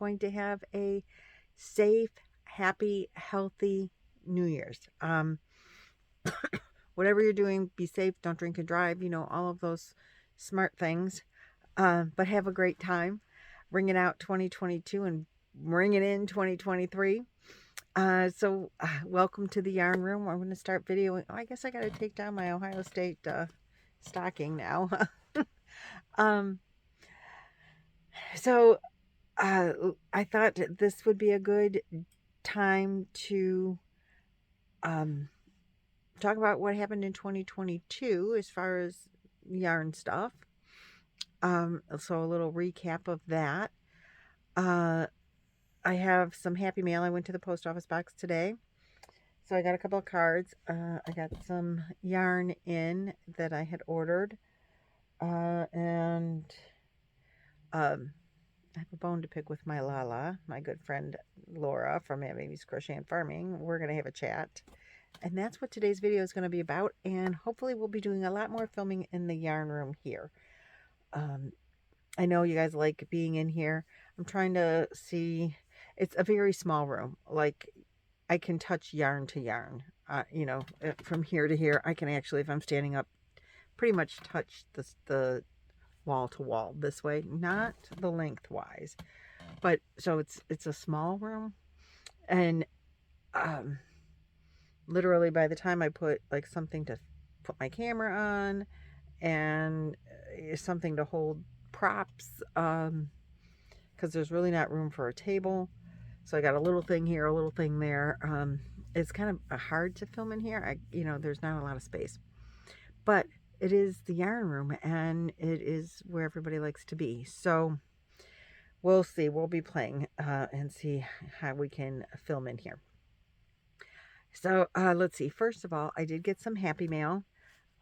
going to have a safe, happy, healthy New Year's. Whatever you're doing, be safe, don't drink and drive, all of those smart things. But have a great time. Ringing out 2022 and ringing in 2023. Welcome to the yarn room. I'm going to start videoing. Oh, I guess I got to take down my Ohio State stocking now. um, so I thought this would be a good time to talk about what happened in 2022 as far as yarn stuff. So a little recap of that. I have some happy mail. I went to the post office box today. So I got a couple of cards. I got some yarn in that I had ordered. And I have a bone to pick with my Lala, my good friend Laura from Baby's Crochet and Farming. We're going to have a chat. And that's what today's video is going to be about. And hopefully we'll be doing a lot more filming in the yarn room here. I know you guys like being in here. I'm trying to see. It's a very small room. Like, I can touch yarn to yarn. From here to here, I can actually, if I'm standing up, pretty much touch the wall to wall this way, not the lengthwise. But so it's a small room, and literally by the time I put like something to put my camera on and something to hold props, because there's really not room for a table. So I got a little thing here, a little thing there. It's kind of hard to film in here. There's not a lot of space, but it is the yarn room, and it is where everybody likes to be. So we'll see. We'll be playing and see how we can film in here. So let's see. First of all, I did get some happy mail.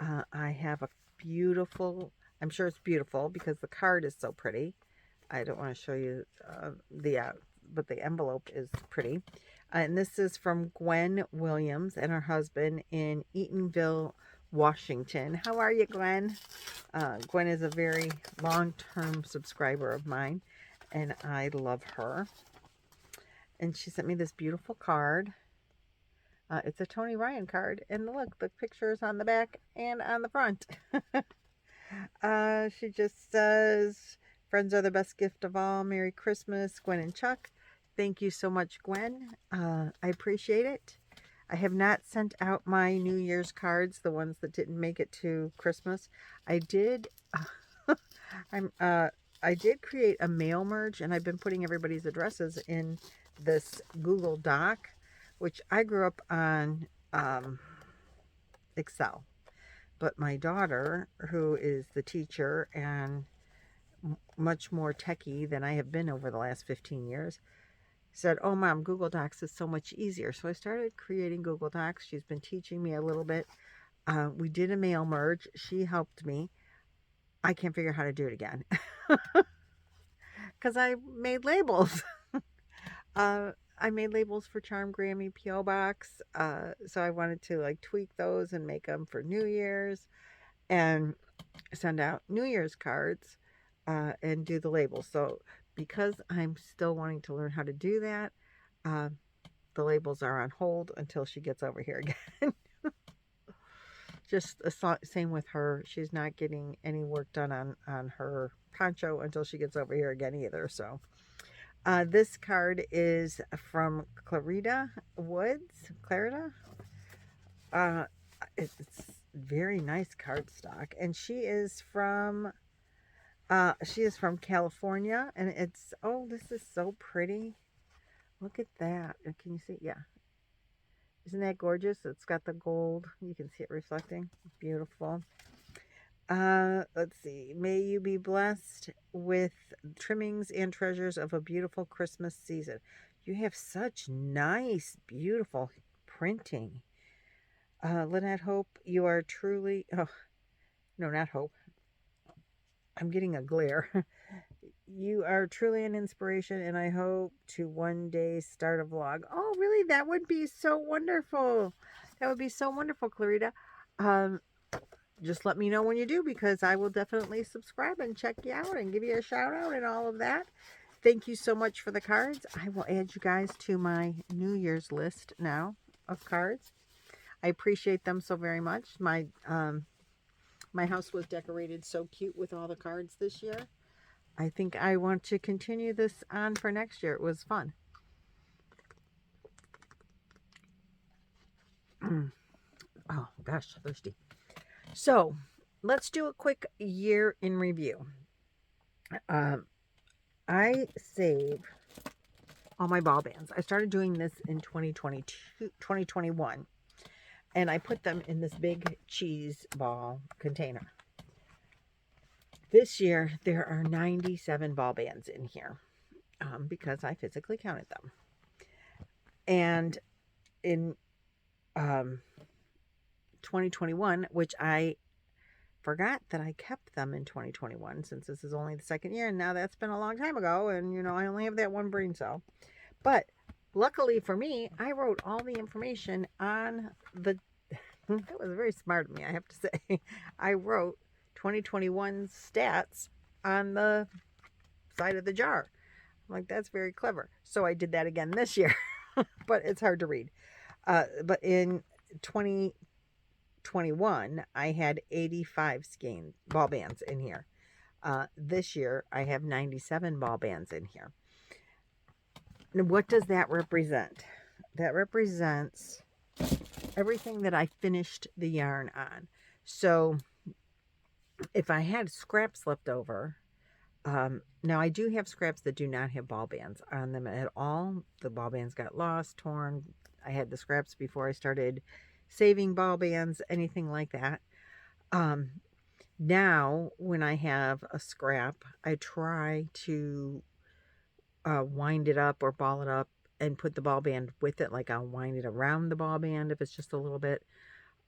I have a beautiful, I'm sure it's beautiful because the card is so pretty. I don't want to show you but the envelope is pretty. And this is from Gwen Williams and her husband in Eatonville, Washington. How are you, Gwen? Gwen is a very long-term subscriber of mine, and I love her. And she sent me this beautiful card. It's a Tony Ryan card, and look, the picture is on the back and on the front. She just says, friends are the best gift of all. Merry Christmas, Gwen and Chuck. Thank you so much, Gwen. I appreciate it. I have not sent out my New Year's cards, the ones that didn't make it to Christmas. I did I did create a mail merge, and I've been putting everybody's addresses in this Google Doc, which I grew up on Excel. But my daughter, who is the teacher and much more techie than I have been over the last 15 years, said, oh, Mom, Google Docs is so much easier. So I started creating Google Docs. She's been teaching me a little bit. We did a mail merge. She helped me. I can't figure out how to do it again because I made labels. I made labels for Charm Grammy P.O. Box. So I wanted to like tweak those and make them for New Year's and send out New Year's cards and do the labels. So because I'm still wanting to learn how to do that, the labels are on hold until she gets over here again. Just the same with her. She's not getting any work done on her poncho until she gets over here again either. So this card is from Clarita Woods. Clarita? It's very nice cardstock. And she is from California. And it's, oh, this is so pretty. Look at that. Can you see? Yeah. Isn't that gorgeous? It's got the gold. You can see it reflecting. Beautiful. Let's see. May you be blessed with trimmings and treasures of a beautiful Christmas season. You have such nice, beautiful printing. Lynette, hope you are truly... Oh, no, not hope. I'm getting a glare. You are truly an inspiration, and I hope to one day start a vlog. Oh, really? That would be so wonderful. That would be so wonderful, Clarita. Just let me know when you do, because I will definitely subscribe and check you out and give you a shout out and all of that. thank you so much for the cards. I will add you guys to my New Year's list now of cards. I appreciate them so very much. My house was decorated so cute with all the cards this year. I think I want to continue this on for next year. It was fun. Oh gosh, thirsty. So let's do a quick year in review. I save all my ball bands. I started doing this in 2021, and I put them in this big cheese ball container. This year, there are 97 ball bands in here because I physically counted them. And in 2021, which I forgot that I kept them in 2021 since this is only the second year, and now that's been a long time ago, and you know, I only have that one brain cell. But luckily for me, I wrote all the information on the that was very smart of me, I have to say. I wrote 2021's stats on the side of the jar. I'm like, that's very clever. So I did that again this year, but it's hard to read. But in 2021, I had 85 skein ball bands in here. This year, I have 97 ball bands in here. And what does that represent? That represents everything that I finished the yarn on. So if I had scraps left over, now I do have scraps that do not have ball bands on them at all. The ball bands got lost, torn. I had the scraps before I started saving ball bands, anything like that. Now when I have a scrap, I try to wind it up or ball it up and put the ball band with it. Like I'll wind it around the ball band if it's just a little bit.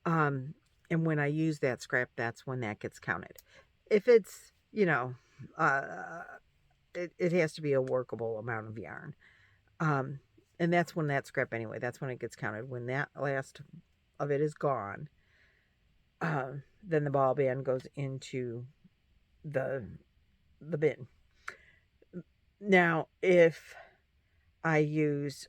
And when I use that scrap, that's when that gets counted. If it's, you know, it has to be a workable amount of yarn. And that's when that scrap anyway, that's when it gets counted. When that last of it is gone, then the ball band goes into the bin. Now, if I use,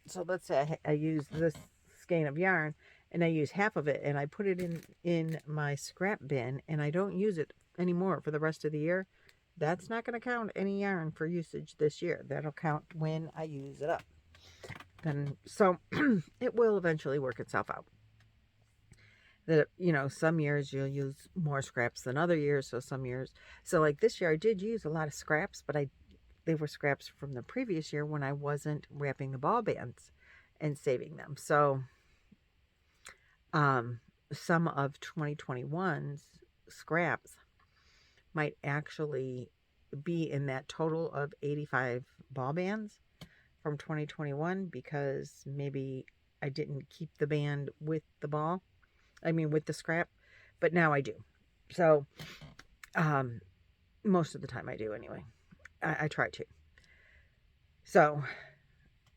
so let's say I use this skein of yarn and I use half of it and I put it in my scrap bin and I don't use it anymore for the rest of the year, that's not going to count any yarn for usage this year. That'll count when I use it up. Then, so it will eventually work itself out. That, you know, some years you'll use more scraps than other years. So some years, so like this year I did use a lot of scraps, but they were scraps from the previous year when I wasn't wrapping the ball bands and saving them. So some of 2021's scraps might actually be in that total of 85 ball bands from 2021 because maybe I didn't keep the band with the ball. I mean, with the scrap, but now I do. So, most of the time I do anyway. I try to. So,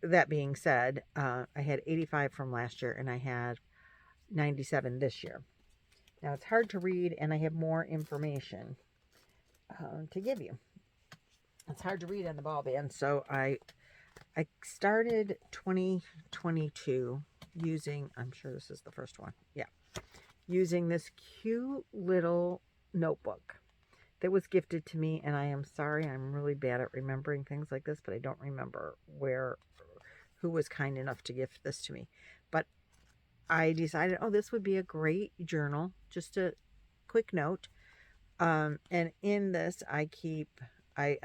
that being said, I had 85 from last year and I had 97 this year. Now, it's hard to read and I have more information to give you. It's hard to read on the ball band, so I started 2022 using, I'm sure this is the first one, yeah, using this cute little notebook that was gifted to me, and I am sorry, I'm really bad at remembering things like this, but I don't remember who was kind enough to gift this to me. But I decided, oh, this would be a great journal, just a quick note. And in this, I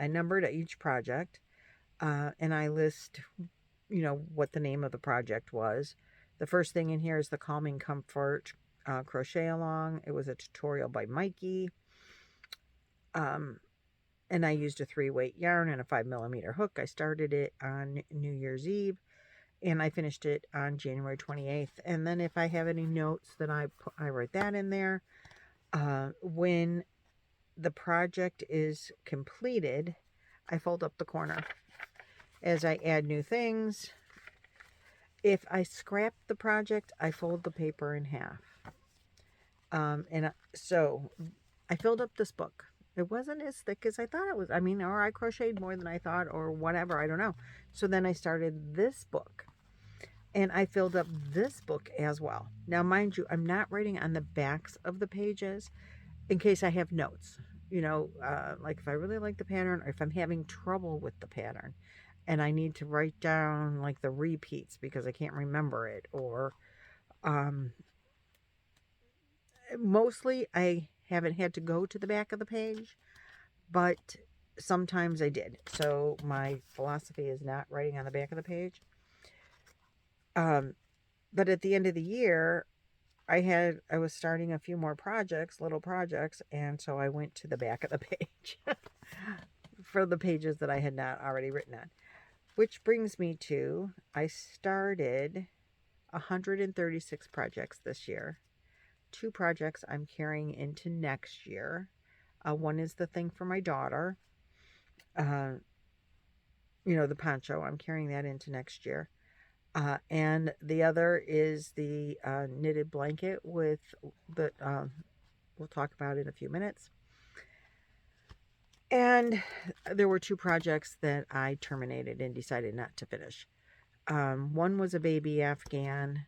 numbered each project, and I list, you know, what the name of the project was. The first thing in here is the Calming Comfort crochet along. It was a tutorial by Mikey. And I used a 3-weight yarn and a 5mm hook. I started it on New Year's Eve and I finished it on January 28th. And then if I have any notes, then I write that in there. When the project is completed, I fold up the corner as I add new things. If I scrap the project, I fold the paper in half. So I filled up this book It wasn't as thick as I thought it was. I mean, or I crocheted more than I thought, or whatever. I don't know. So then I started this book, and I filled up this book as well. Now, mind you, I'm not writing on the backs of the pages in case I have notes. Like if I really like the pattern, or if I'm having trouble with the pattern, and I need to write down like the repeats because I can't remember it, or um, mostly I haven't had to go to the back of the page, but sometimes I did. So my philosophy is not writing on the back of the page. But at the end of the year, I was starting a few more projects, little projects, and so I went to the back of the page for the pages that I had not already written on. Which brings me to, I started 136 projects this year. 2 projects I'm carrying into next year. One is the thing for my daughter. The poncho. I'm carrying that into next year. And the other is the knitted blanket with the, we'll talk about in a few minutes. And there were 2 projects that I terminated and decided not to finish. One was a baby Afghan,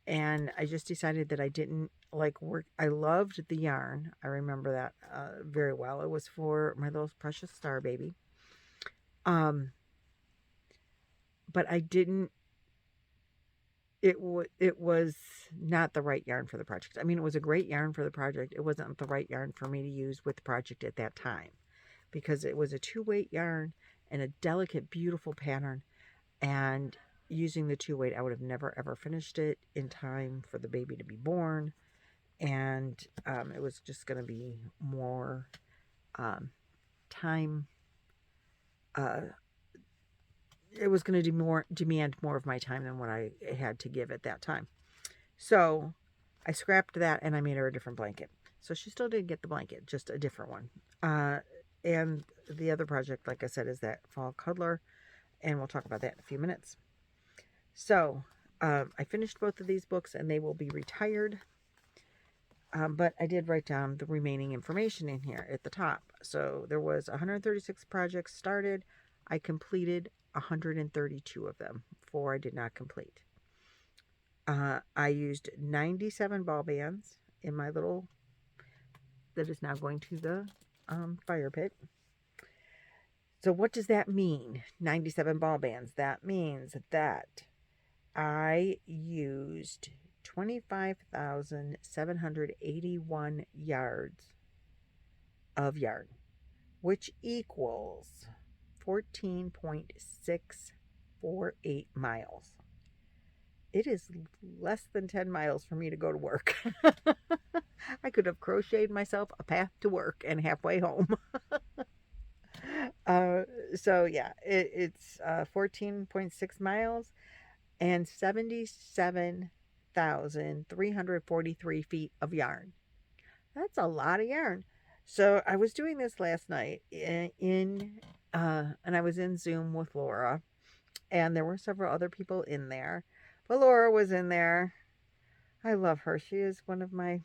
and I just decided that I didn't like work. I loved the yarn. I remember that very well. It was for my little precious star baby. But I didn't, it was not the right yarn for the project. I mean, it was a great yarn for the project. It wasn't the right yarn for me to use with the project at that time, because it was a 2-weight yarn and a delicate, beautiful pattern. And using the 2-weight, I would have never, ever finished it in time for the baby to be born. And it was just going to be more time. It was going to demand more of my time than what I had to give at that time. So I scrapped that and I made her a different blanket. So she still did get the blanket, just a different one. And the other project, like I said, is that fall cuddler. And we'll talk about that in a few minutes. So I finished both of these books and they will be retired. But I did write down the remaining information in here at the top. So there was 136 projects started. I completed 132 of them. 4 I did not complete. I used 97 ball bands in my little, that is now going to the fire pit. So what does that mean? 97 ball bands. That means that I used 25,781 yards of yarn, which equals 14.648 miles. It is less than 10 miles for me to go to work. I could have crocheted myself a path to work and halfway home. So yeah, it's 14.6 miles and 77,343 feet of yarn. That's a lot of yarn. So I was doing this last night and I was in Zoom with Laura, and there were several other people in there, but Laura was in there. I love her. She is one of my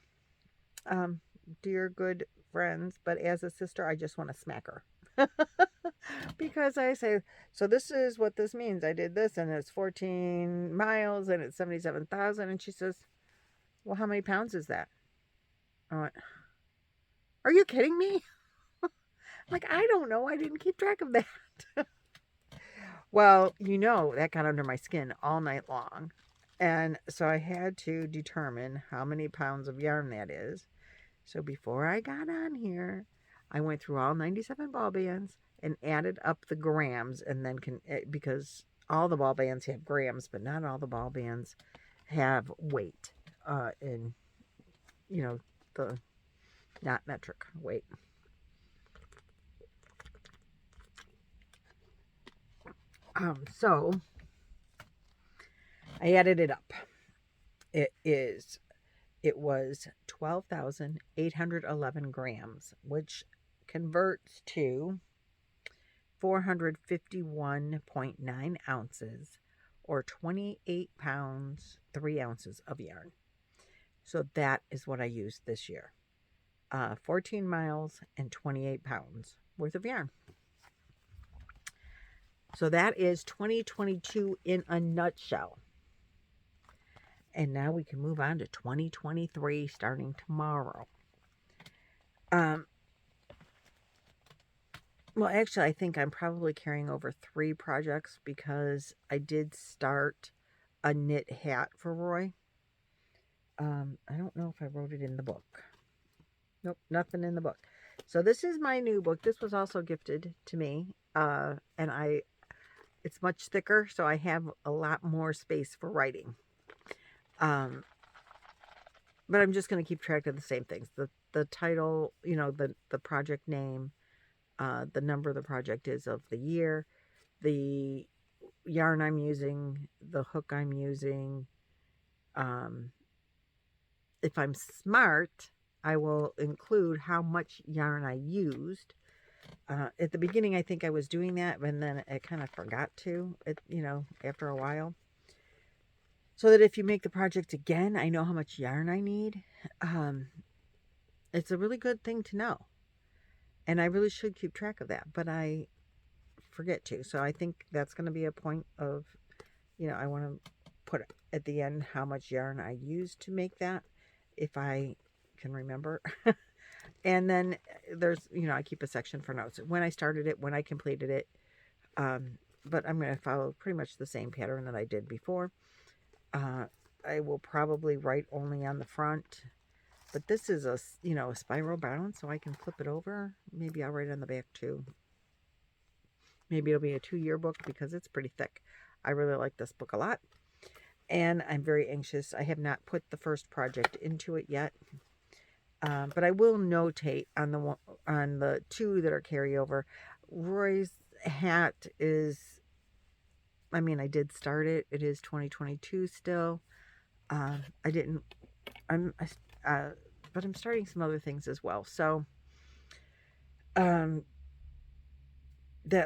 dear good friends, but as a sister, I just want to smack her. Because I say, so this is what this means. I did this and it's 14 miles and it's 77,000. And she says, well, how many pounds is that? I went, are you kidding me? Like, I don't know. I didn't keep track of that. Well, that got under my skin all night long. And so I had to determine how many pounds of yarn that is. So before I got on here, I went through all 97 ball bands and added up the grams, and then because all the ball bands have grams, but not all the ball bands have weight in the not metric weight. So I added it up. It was 12,811 grams, which converts to 451.9 ounces, or 28 pounds, 3 ounces of yarn. So that is what I used this year. 14 miles and 28 pounds worth of yarn. So that is 2022 in a nutshell. And now we can move on to 2023 starting tomorrow. Well, actually, I think I'm probably carrying over 3 projects because I did start a knit hat for Roy. I don't know if I wrote it in the book. Nope, nothing in the book. So this is my new book. This was also gifted to me. And it's much thicker, so I have a lot more space for writing. But I'm just going to keep track of the same things. The title, you know, the project name, the number the project is of the year, the yarn I'm using, the hook I'm using. If I'm smart, I will include how much yarn I used. At the beginning, I think I was doing that, and then I kind of forgot to, you know, after a while. So that if you make the project again, I know how much yarn I need. It's a really good thing to know. And I really should keep track of that, but I forget to. So I think that's going to be a point of, you know, I want to put at the end how much yarn I used to make that, if I can remember. And then there's, you know, I keep a section for notes. When I started it, when I completed it. But I'm going to follow pretty much the same pattern that I did before. I will probably write only on the front. But this is a, you know, a spiral bound, so I can flip it over. Maybe I'll write on the back too. Maybe it'll be a 2-year book because it's pretty thick. I really like this book a lot. And I'm very anxious. I have not put the first project into it yet. But I will notate on the 2 that are carryover. Roy's hat is, I mean, I did start it. It is 2022 still. But I'm starting some other things as well. So, that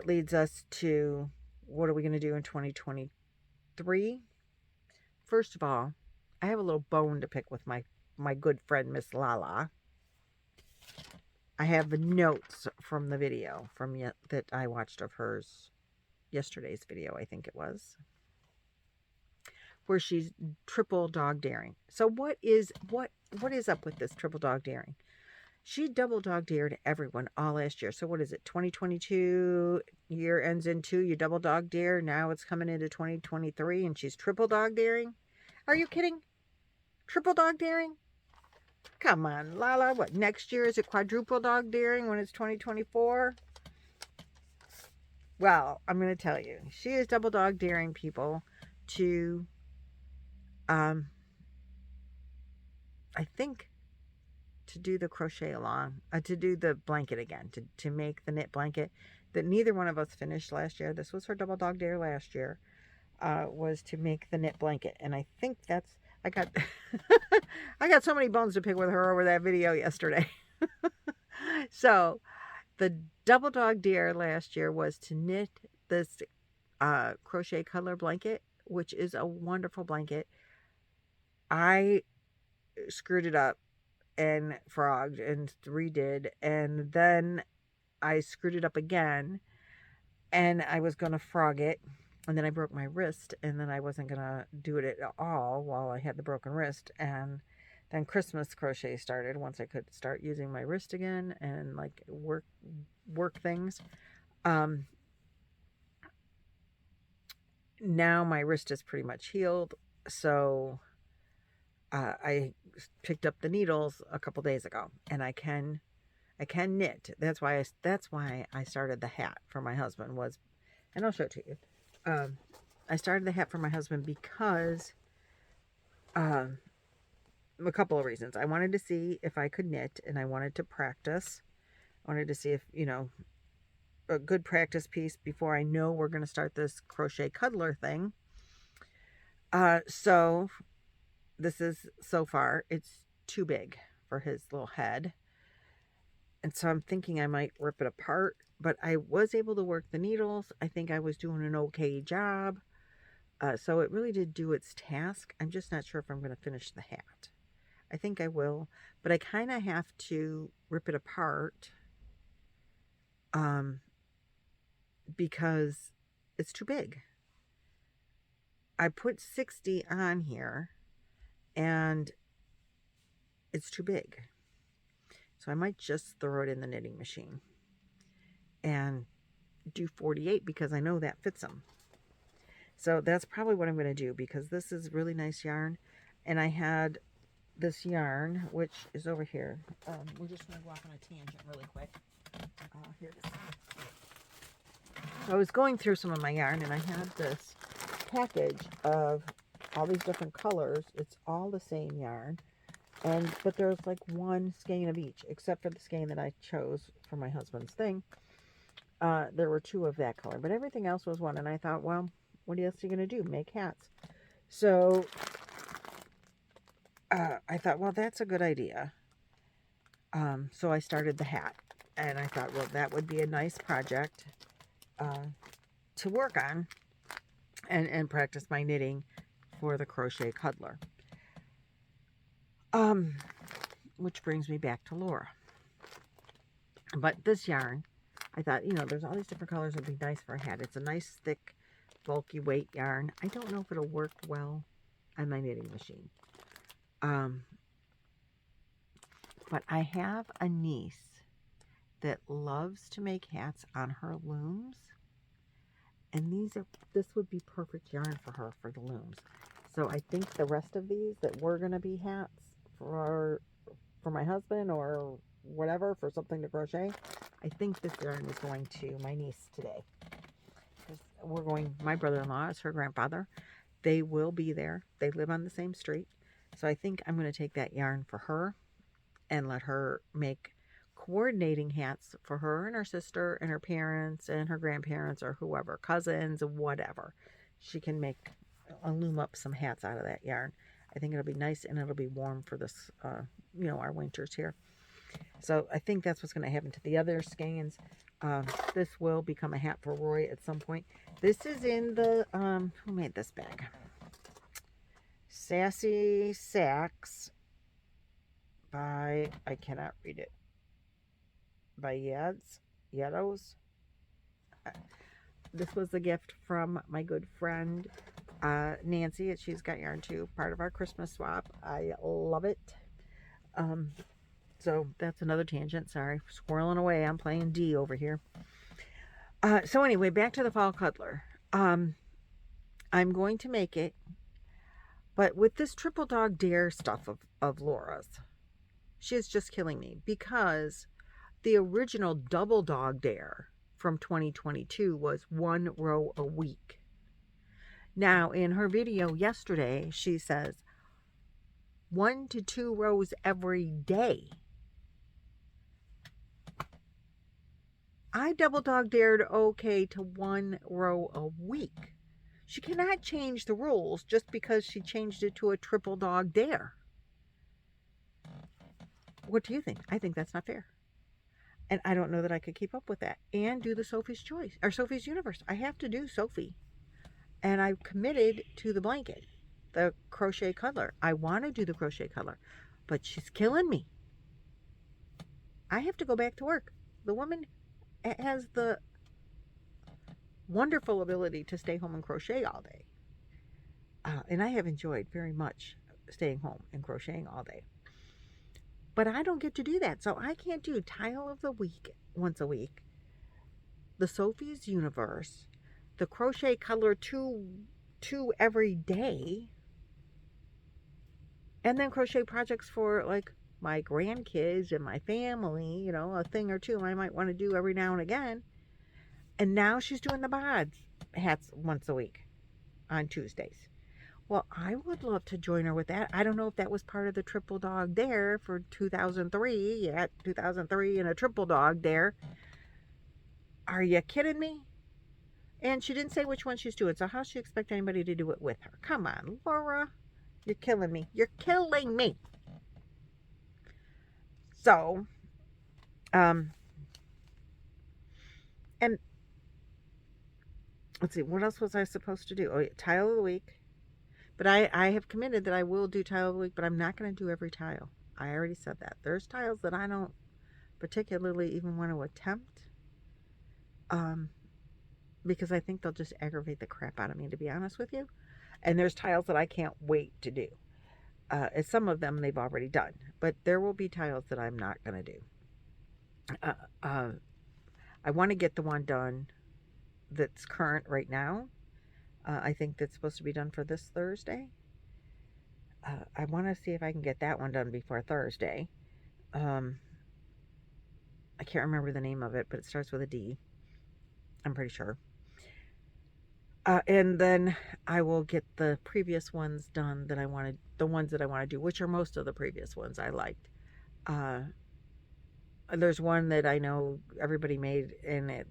leads us to, what are we going to do in 2023? First of all, I have a little bone to pick with my good friend, Miss Lala. I have the notes from the video that I watched of hers, yesterday's video, I think it was, where she's triple dog daring. So what is up with this triple dog daring? She double dog dared everyone all last year. So what is it? 2022 year ends in 2. You double dog dare. Now it's coming into 2023 and she's triple dog daring. Are you kidding? Triple dog daring? Come on, Lala. What, next year is it quadruple dog daring when it's 2024? Well, I'm going to tell you. She is double dog daring people to, I think, to do the crochet along, to do the blanket again, to make the knit blanket that neither one of us finished last year. This was her double dog dare last year, was to make the knit blanket. And I think that's, I got I got so many bones to pick with her over that video yesterday. So the double dog dare last year was to knit this crochet color blanket, which is a wonderful blanket. I screwed it up and frogged and redid, and then I screwed it up again, and I was going to frog it, and then I broke my wrist, and then I wasn't going to do it at all while I had the broken wrist. And then Christmas crochet started once I could start using my wrist again and like work things. Now my wrist is pretty much healed, so I picked up the needles a couple days ago, and I can knit. That's why I started the hat for my husband, was, and I'll show it to you. I started the hat for my husband because a couple of reasons. I wanted to see if I could knit, and I wanted to practice. I wanted to see if, you know, a good practice piece before I know we're going to start this crochet cuddler thing. So this is, so far, it's too big for his little head. And so I'm thinking I might rip it apart, but I was able to work the needles. I think I was doing an okay job. So it really did do its task. I'm just not sure if I'm going to finish the hat. I think I will, but I kind of have to rip it apart because it's too big. I put 60 on here and it's too big. So I might just throw it in the knitting machine and do 48 because I know that fits them. So that's probably what I'm going to do because this is really nice yarn. And I had this yarn, which is over here. We're just going to go off on a tangent really quick. Here it is. I was going through some of my yarn and I had this package of all these different colors. It's all the same yarn. But there's like one skein of each, except for the skein that I chose for my husband's thing. There were 2 of that color, but everything else was one. And I thought, well, what else are you going to do? Make hats. So I thought, well, that's a good idea. So I started the hat. And I thought, well, that would be a nice project to work on and practice my knitting for the crochet cuddler. Which brings me back to Laura. But this yarn, I thought, there's all these different colors. It would be nice for a hat. It's a nice, thick, bulky weight yarn. I don't know if it'll work well on my knitting machine. But I have a niece that loves to make hats on her looms. And this would be perfect yarn for her for the looms. So I think the rest of these that were going to be hats for my husband or whatever, for something to crochet, I think this yarn is going to my niece today. We're going, my brother-in-law is her grandfather. They will be there. They live on the same street. So I think I'm going to take that yarn for her and let her make coordinating hats for her and her sister and her parents and her grandparents or whoever, cousins, whatever. She can make, loom up some hats out of that yarn. I think it'll be nice and it'll be warm for this, our winters here. So I think that's what's going to happen to the other skeins. This will become a hat for Roy at some point. This is in the, who made this bag? Sassy Sacks by, I cannot read it, by Yados. This was a gift from my good friend Nancy. She's got yarn too, part of our Christmas swap. I love it. So that's another tangent. Sorry, squirreling away. I'm playing D over here. So anyway, back to the fall cuddler. I'm going to make it, but with this triple dog dare stuff of Laura's, she is just killing me because the original double dog dare from 2022 was 1 row a week. Now, in her video yesterday, she says 1 to 2 rows every day. I double dog dared okay to 1 row a week. She cannot change the rules just because she changed it to a triple dog dare. What do you think? I think that's not fair. And I don't know that I could keep up with that and do the Sophie's Choice or Sophie's Universe. I have to do Sophie. And I committed to the blanket, the crochet cuddler. I want to do the crochet cuddler, but she's killing me. I have to go back to work. The woman has the wonderful ability to stay home and crochet all day. And I have enjoyed very much staying home and crocheting all day. But I don't get to do that. So I can't do Tile of the Week once a week, the Sophie's Universe, the crochet color two every day, and then crochet projects for like my grandkids and my family, a thing or two I might want to do every now and again. And now she's doing the bod hats once a week on Tuesdays. Well, I would love to join her with that. I don't know if that was part of the triple dog dare for 2003. Yeah, 2003 and a triple dog dare. Are you kidding me? And she didn't say which one she's doing, so how does she expect anybody to do it with her? Come on, Laura. You're killing me. You're killing me. So, and let's see, what else was I supposed to do? Oh, yeah, Tile of the Week. But I have committed that I will do tile of the week, but I'm not going to do every tile. I already said that. There's tiles that I don't particularly even want to attempt, because I think they'll just aggravate the crap out of me, to be honest with you. And there's tiles that I can't wait to do. And some of them they've already done, but there will be tiles that I'm not going to do. I want to get the one done that's current right now. I think that's supposed to be done for this Thursday. I want to see if I can get that one done before Thursday. I can't remember the name of it, but it starts with a D. I'm pretty sure. And then I will get the previous ones done that I wanted, the ones that I want to do, which are most of the previous ones I liked. There's one that I know everybody made, and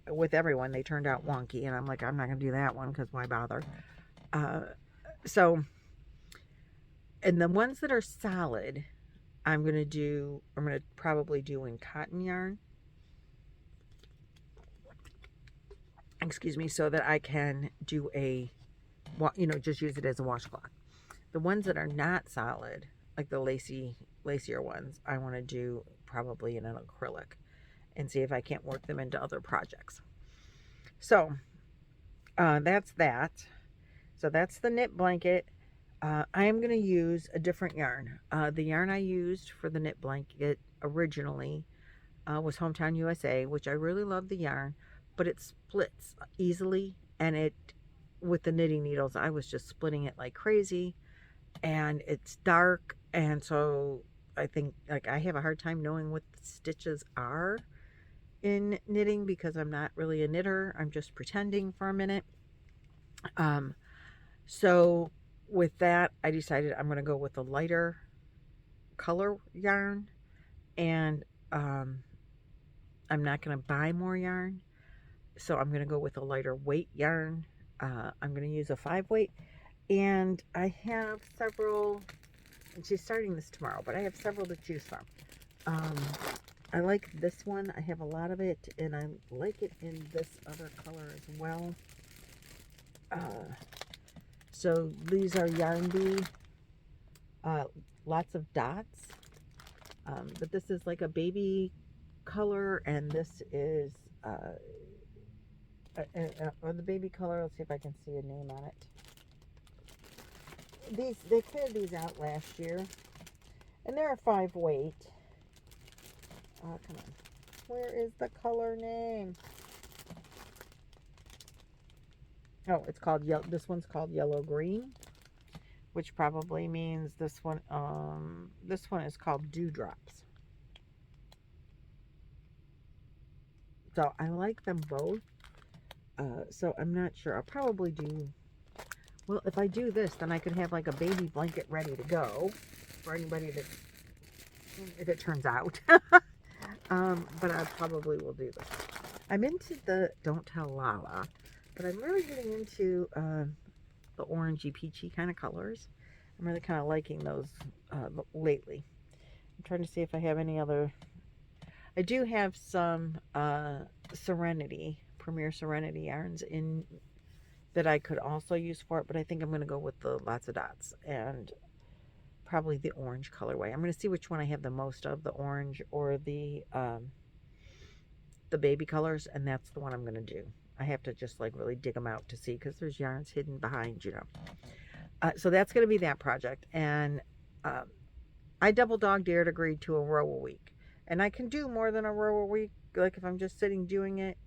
with everyone, they turned out wonky, and I'm like, I'm not going to do that one because why bother? And the ones that are solid, I'm going to probably do in cotton yarn. Excuse me, so that I can do just use it as a washcloth. The ones that are not solid, like the lacier ones, I want to do probably in an acrylic and see if I can't work them into other projects. So that's that. So that's the knit blanket. I am going to use a different yarn. The yarn I used for the knit blanket originally was Hometown USA, which I really love the yarn, but it splits easily, and with the knitting needles, I was just splitting it like crazy, and it's dark, and so I think, like, I have a hard time knowing what the stitches are in knitting because I'm not really a knitter. I'm just pretending for a minute. So with that, I decided I'm going to go with a lighter color yarn, and I'm not going to buy more yarn. So I'm going to go with a lighter weight yarn. I'm going to use a 5-weight, and I have several, and she's starting this tomorrow, but I have several to choose from. I like this one. I have a lot of it, and I like it in this other color as well. So these are Yarn Bee, lots of dots, but this is like a baby color, and this is or the baby color. Let's see if I can see a name on it. They cleared these out last year, and they're a 5-weight. Come on, where is the color name? Oh, it's called yellow. This one's called Yellow Green, which probably means this one is called Dewdrops. So I like them both. So I'm not sure. I'll probably do, well, if I do this, then I could have like a baby blanket ready to go for anybody that, if it turns out. But I probably will do this. I'm into the Don't Tell Lala, but I'm really getting into the orangey peachy kind of colors. I'm really kind of liking those lately. I'm trying to see if I have any other. I do have some Serenity, Premier Serenity yarns in that I could also use for it, but I think I'm going to go with the lots of dots and probably the orange colorway. I'm going to see which one I have the most of, the orange or the baby colors, and that's the one I'm going to do. I have to just like really dig them out to see, because there's yarns hidden behind, you know. So that's going to be that project, and I double dog dared agreed to a row a week, and I can do more than a row a week. Like if I'm just sitting doing it,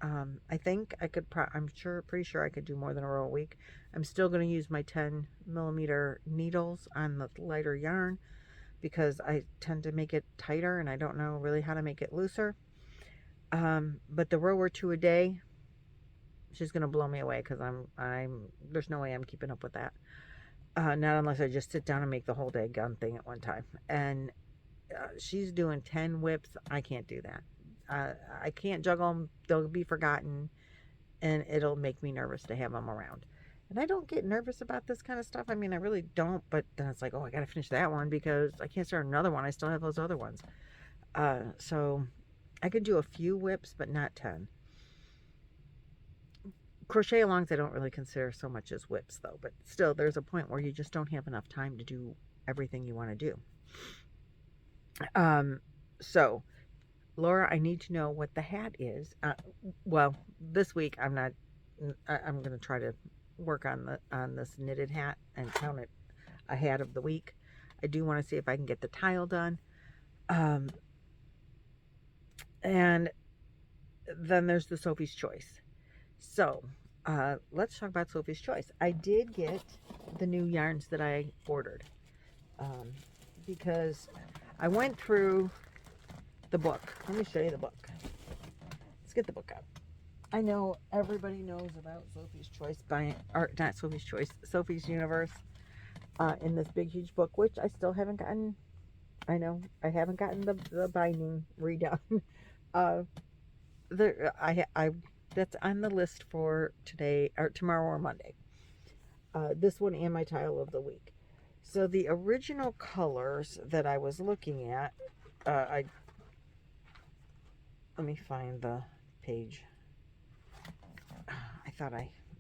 I think I could. Pretty sure I could do more than a row a week. I'm still going to use my 10mm needles on the lighter yarn because I tend to make it tighter, and I don't know really how to make it looser. But the row or two a day, she's going to blow me away, because there's no way I'm keeping up with that. Not unless I just sit down and make the whole day gun thing at one time. And she's doing 10 whips. I can't do that. I can't juggle them. They'll be forgotten, and it'll make me nervous to have them around. And I don't get nervous about this kind of stuff. I mean, I really don't, but then it's like, oh, I got to finish that one because I can't start another one. I still have those other ones. So I could do a few whips, but not 10. crochet alongs I don't really consider so much as whips though, but still there's a point where you just don't have enough time to do everything you want to do. So Laura, I need to know what the hat is. Well, this week I'm going to try to work on this knitted hat and count it a hat of the week. I do want to see if I can get the tile done. And then there's the Sophie's Choice. So let's talk about Sophie's Choice. I did get the new yarns that I ordered because I went through the book. Let me show you the book. Let's get the book up. I know everybody knows about Sophie's Choice or not Sophie's Choice, Sophie's Universe in this big huge book, which I still haven't gotten. I know I haven't gotten the binding redone. That's on the list for today or tomorrow or Monday. This one and my tile of the week. So the original colors that I was looking at, let me find the page.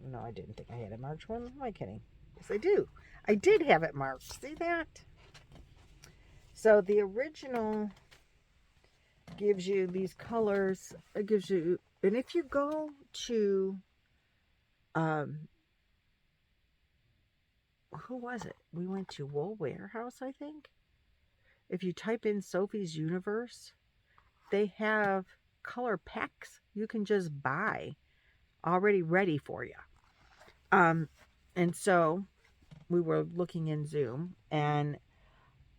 No, I didn't think I had it marked. When am I kidding? Yes, I do. I did have it marked. See that? So the original gives you these colors. It gives you, and if you go to, who was it? We went to Wool Warehouse, I think. If you type in Sophie's Universe, they have color packs you can just buy already ready for you. And so we were looking in Zoom, and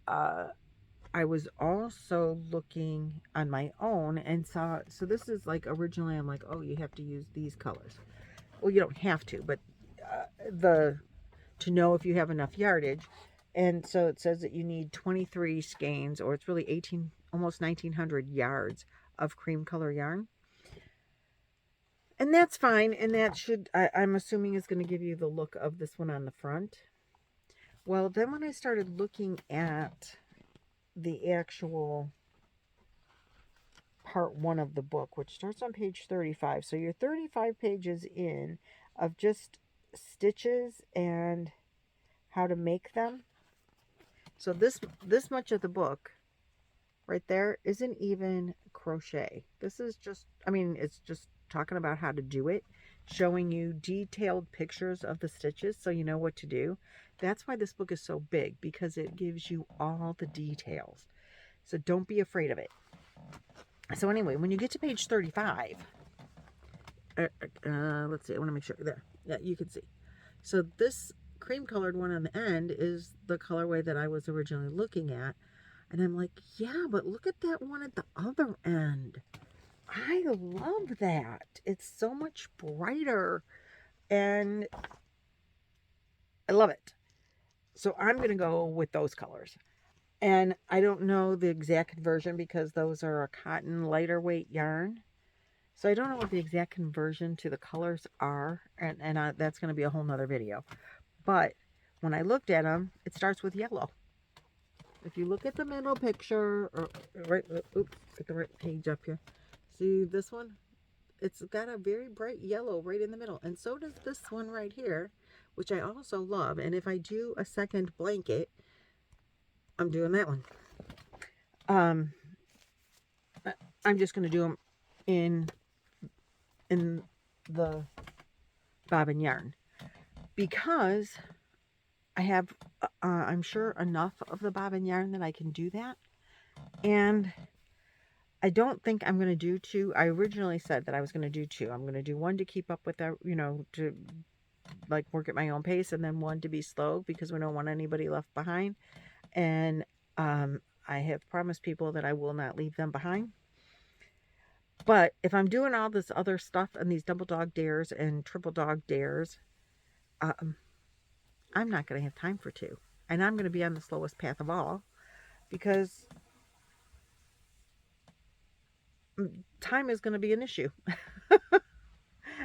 I was also looking on my own and saw, so this is like originally I'm like, oh, you have to use these colors. Well, you don't have to, but to know if you have enough yardage. And so it says that you need 23 skeins, or it's really almost 1900 yards of cream color yarn. And that's fine. And that I'm assuming is going to give you the look of this one on the front. Well, then when I started looking at the actual part 1 of the book, which starts on page 35. So you're 35 pages in of just stitches and how to make them. So this much of the book right there isn't even crochet. This is just, it's just talking about how to do it, showing you detailed pictures of the stitches so you know what to do. That's why this book is so big, because it gives you all the details. So don't be afraid of it. So anyway, when you get to page 35, let's see, I want to make sure there. Yeah, you can see. So this cream colored one on the end is the colorway that I was originally looking at. And I'm like, yeah, but look at that one at the other end. I love that. It's so much brighter and I love it. So I'm going to go with those colors. And I don't know the exact conversion because those are a cotton lighter weight yarn. So I don't know what the exact conversion to the colors are. And that's going to be a whole nother video. But when I looked at them, it starts with yellow. If you look at the middle picture, or right, oops, get the right page up here. See this one? It's got a very bright yellow right in the middle. And so does this one right here, which I also love. And if I do a second blanket, I'm doing that one. I'm just going to do them in the bobbin yarn, because I have, I'm sure, enough of the bobbin yarn that I can do that. And I don't think I'm going to do 2. I originally said that I was going to do 2. I'm going to do 1 to keep up with that, to like work at my own pace, and then 1 to be slow because we don't want anybody left behind. And I have promised people that I will not leave them behind. But if I'm doing all this other stuff and these double dog dares and triple dog dares, I'm not going to have time for 2. And I'm going to be on the slowest path of all, because time is going to be an issue.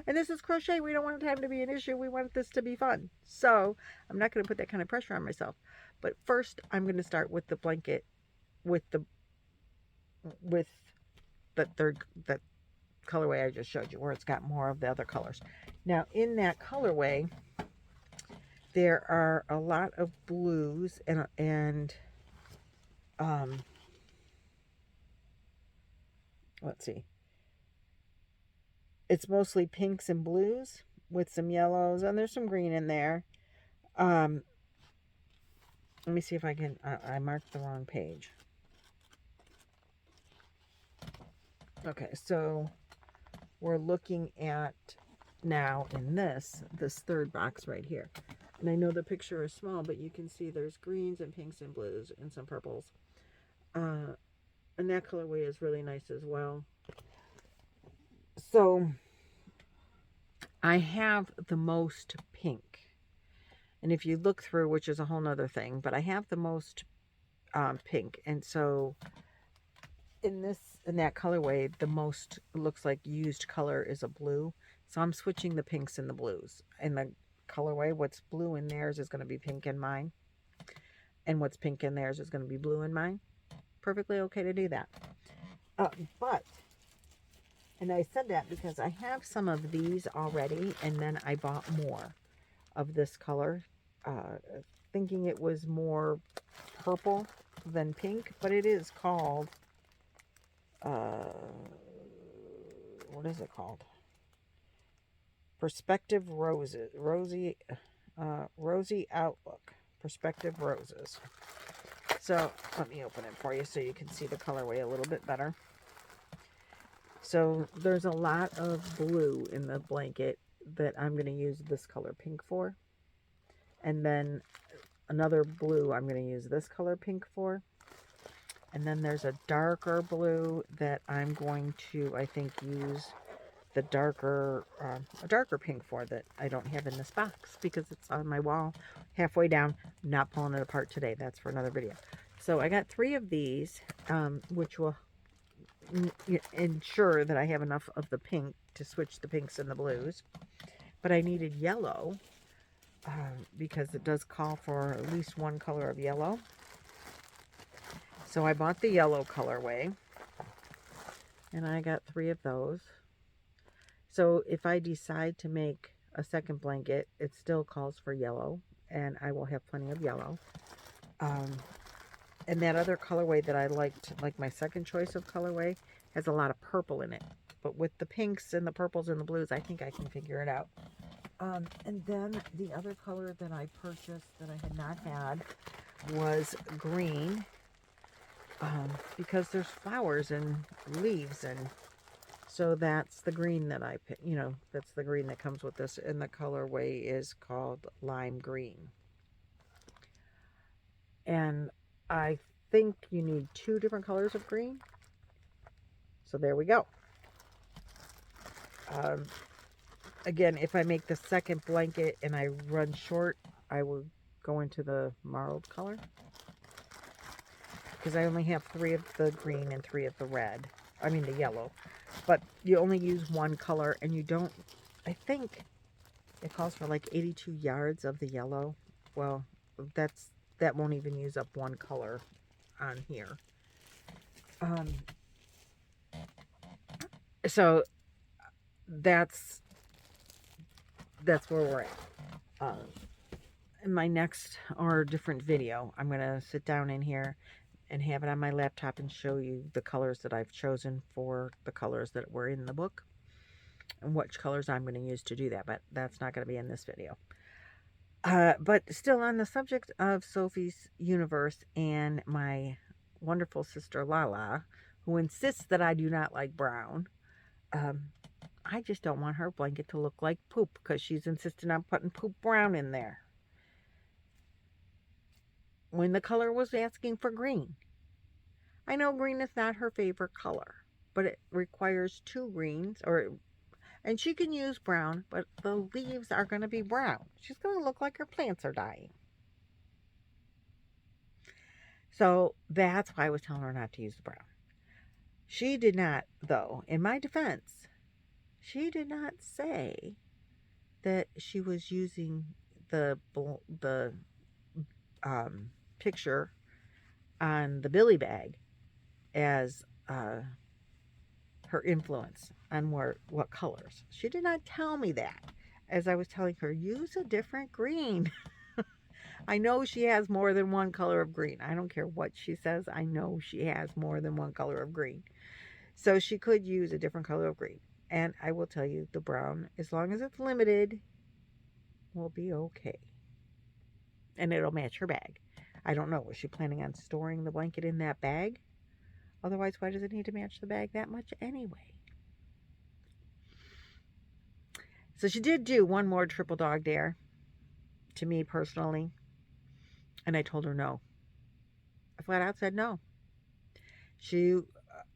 And this is crochet. We don't want time to be an issue. We want this to be fun. So I'm not going to put that kind of pressure on myself. But first, I'm going to start with the blanket, with the colorway I just showed you, where it's got more of the other colors. Now, in that colorway, there are a lot of blues and let's see. It's mostly pinks and blues with some yellows, and there's some green in there. Let me see if I can, I marked the wrong page. Okay, so we're looking at now in this third box right here. And I know the picture is small, but you can see there's greens and pinks and blues and some purples. And that colorway is really nice as well. So I have the most pink. And if you look through, which is a whole nother thing, but I have the most pink. And so in that colorway, the most looks like used color is a blue. So I'm switching the pinks and the blues. In the colorway, what's blue in theirs is going to be pink in mine. And what's pink in theirs is going to be blue in mine. Perfectly okay to do that. And I said that because I have some of these already, and then I bought more of this color, thinking it was more purple than pink, but it is called, what is it called? Perspective Roses, Rosy Outlook, Perspective Roses. So let me open it for you so you can see the colorway a little bit better. So there's a lot of blue in the blanket that I'm going to use this color pink for. And then another blue I'm going to use this color pink for. And then there's a darker blue that I'm going to, I think, use the darker, a darker pink for that I don't have in this box because it's on my wall halfway down. I'm not pulling it apart today. That's for another video. So I got 3 of these, which will ensure that I have enough of the pink to switch the pinks and the blues. But I needed yellow because it does call for at least one color of yellow. So I bought the yellow colorway, and I got 3 of those. So if I decide to make a second blanket, it still calls for yellow, and I will have plenty of yellow. And that other colorway that I liked, like my second choice of colorway, has a lot of purple in it. But with the pinks and the purples and the blues, I think I can figure it out. And then the other color that I purchased that I had not had was green. Because there's flowers and leaves, and so that's the green that I picked. You know, that's the green that comes with this, and the colorway is called lime green. And I think you need 2 different colors of green. So there we go. Again, if I make the second blanket and I run short, I will go into the marled color. Because I only have 3 of the green and 3 of the red. I mean the yellow. But you only use 1 color, and you don't, I think it calls for like 82 yards of the yellow. Well, that won't even use up 1 color on here. So that's where we're at. In my next or different video, I'm going to sit down in here and have it on my laptop and show you the colors that I've chosen for the colors that were in the book and which colors I'm going to use to do that, but that's not going to be in this video. But still on the subject of Sophie's Universe and my wonderful sister Lala, who insists that I do not like brown, I just don't want her blanket to look like poop because she's insisting on putting poop brown in there. When the color was asking for green. I know green is not her favorite color, but it requires 2 greens, and she can use brown, but the leaves are going to be brown. She's going to look like her plants are dying. So that's why I was telling her not to use the brown. She did not, though, in my defense, she did not say that she was using the picture on the Billy bag as her her influence on what colors. She did not tell me that. As I was telling her, use a different green. I know she has more than one color of green. I don't care what she says. I know she has more than one color of green. So she could use a different color of green. And I will tell you, the brown, as long as it's limited, will be okay. And it'll match her bag. I don't know. Was she planning on storing the blanket in that bag? Otherwise, why does it need to match the bag that much anyway? So she did do one more triple dog dare to me personally. And I told her no. I flat out said no.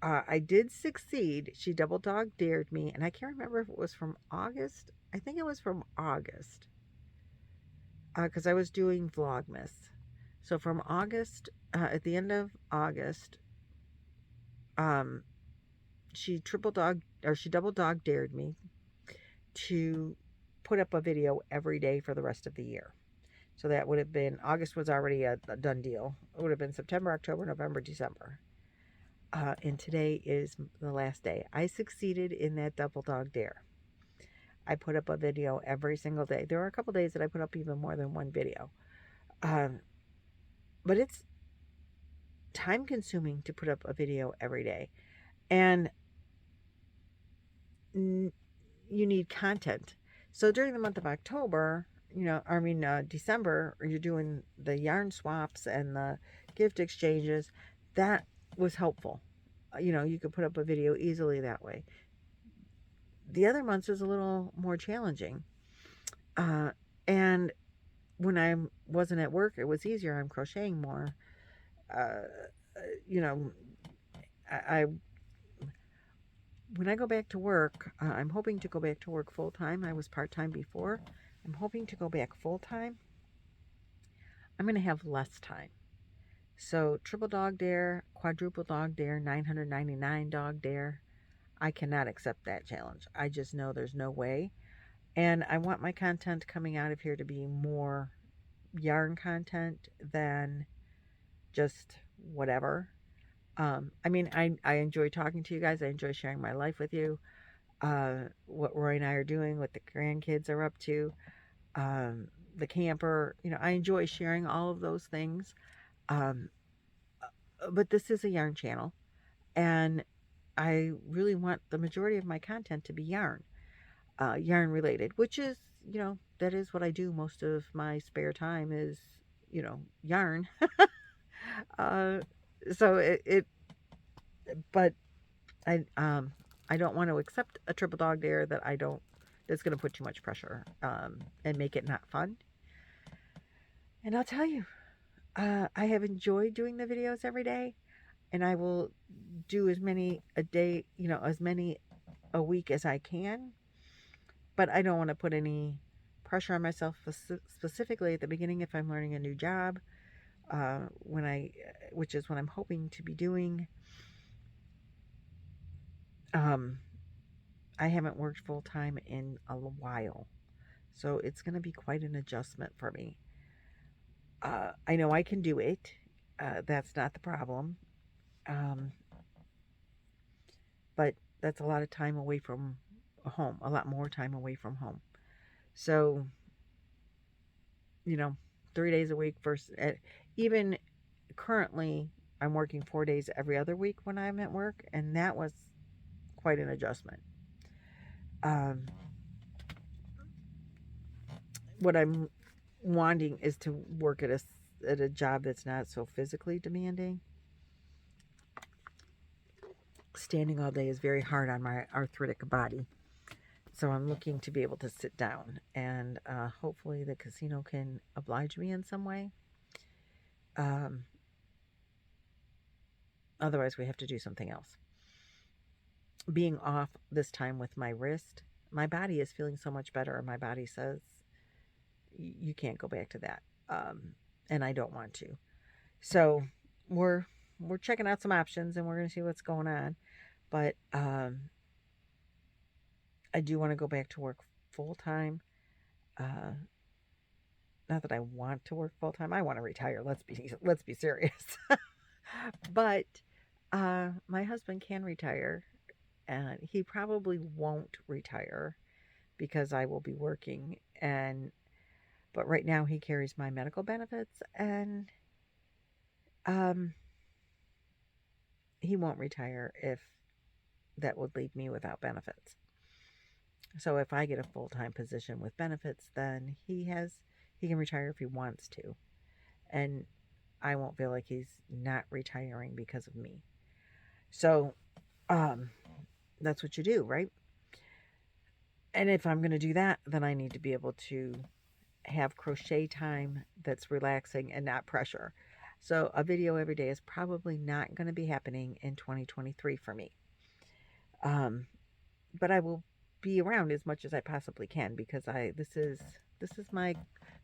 I did succeed. She double dog dared me. And I can't remember if it was from August. I think it was from August. Because I was doing Vlogmas. So from August, at the end of August, she double dog dared me to put up a video every day for the rest of the year. So that would have been, August was already a done deal. It would have been September, October, November, December. And today is the last day. I succeeded in that double dog dare. I put up a video every single day. There were a couple days that I put up even more than one video. But it's time consuming to put up a video every day. And you need content. So during the month of October, December, you're doing the yarn swaps and the gift exchanges. That was helpful. You could put up a video easily that way. The other months was a little more challenging. And when I wasn't at work, it was easier. I'm crocheting more. When I go back to work, I'm hoping to go back to work full-time. I was part-time before. I'm hoping to go back full-time. I'm going to have less time. So triple dog dare, quadruple dog dare, 999 dog dare. I cannot accept that challenge. I just know there's no way. And I want my content coming out of here to be more yarn content than just whatever. I enjoy talking to you guys. I enjoy sharing my life with you. What Roy and I are doing, what the grandkids are up to, the camper. I enjoy sharing all of those things. But this is a yarn channel, and I really want the majority of my content to be yarn related, which is, that is what I do. Most of my spare time is, yarn. But I don't want to accept a triple dog dare that's going to put too much pressure, and make it not fun. And I'll tell you, I have enjoyed doing the videos every day, and I will do as many a day, as many a week as I can. But I don't want to put any pressure on myself, specifically at the beginning if I'm learning a new job, which is what I'm hoping to be doing. I haven't worked full-time in a while, so it's going to be quite an adjustment for me. I know I can do it. That's not the problem. But that's a lot of time away from home, a lot more time away from home. So, 3 days a week versus, even currently, I'm working 4 days every other week when I'm at work, and that was quite an adjustment. What I'm wanting is to work at a job that's not so physically demanding. Standing all day is very hard on my arthritic body. So I'm looking to be able to sit down, and hopefully the casino can oblige me in some way. Otherwise, we have to do something else. Being off this time with my wrist, my body is feeling so much better, and my body says, you can't go back to that. And I don't want to. So we're checking out some options, and we're going to see what's going on. But I do want to go back to work full-time. Not that I want to work full-time. I want to retire. Let's be serious. But my husband can retire, and he probably won't retire because I will be working. But right now he carries my medical benefits, and he won't retire if that would leave me without benefits. So if I get a full-time position with benefits, then he can retire if he wants to. And I won't feel like he's not retiring because of me. So that's what you do, right? And if I'm going to do that, then I need to be able to have crochet time that's relaxing and not pressure. So a video every day is probably not going to be happening in 2023 for me. But I will be around as much as I possibly can, because this is my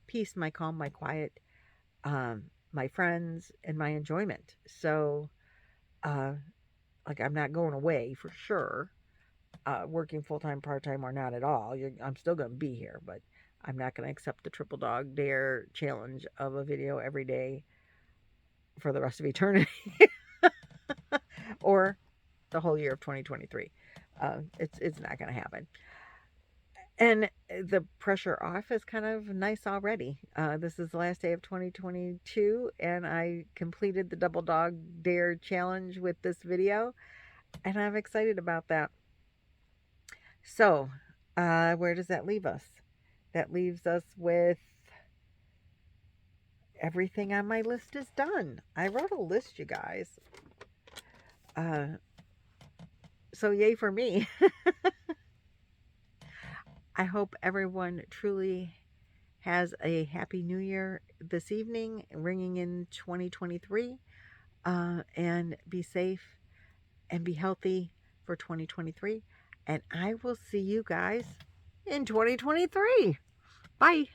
peace, my calm, my quiet, my friends, and my enjoyment. So like, I'm not going away for sure, working full-time, part-time, or not at all. I'm still going to be here, but I'm not going to accept the triple dog dare challenge of a video every day for the rest of eternity or the whole year of 2023. It's not going to happen. And the pressure off is kind of nice already. This is the last day of 2022, and I completed the double dog dare challenge with this video, and I'm excited about that. So where does that leave us? That leaves us with everything on my list is done. I wrote a list, you guys. So yay for me. I hope everyone truly has a happy new year this evening, ringing in 2023, and be safe and be healthy for 2023. And I will see you guys in 2023. Bye.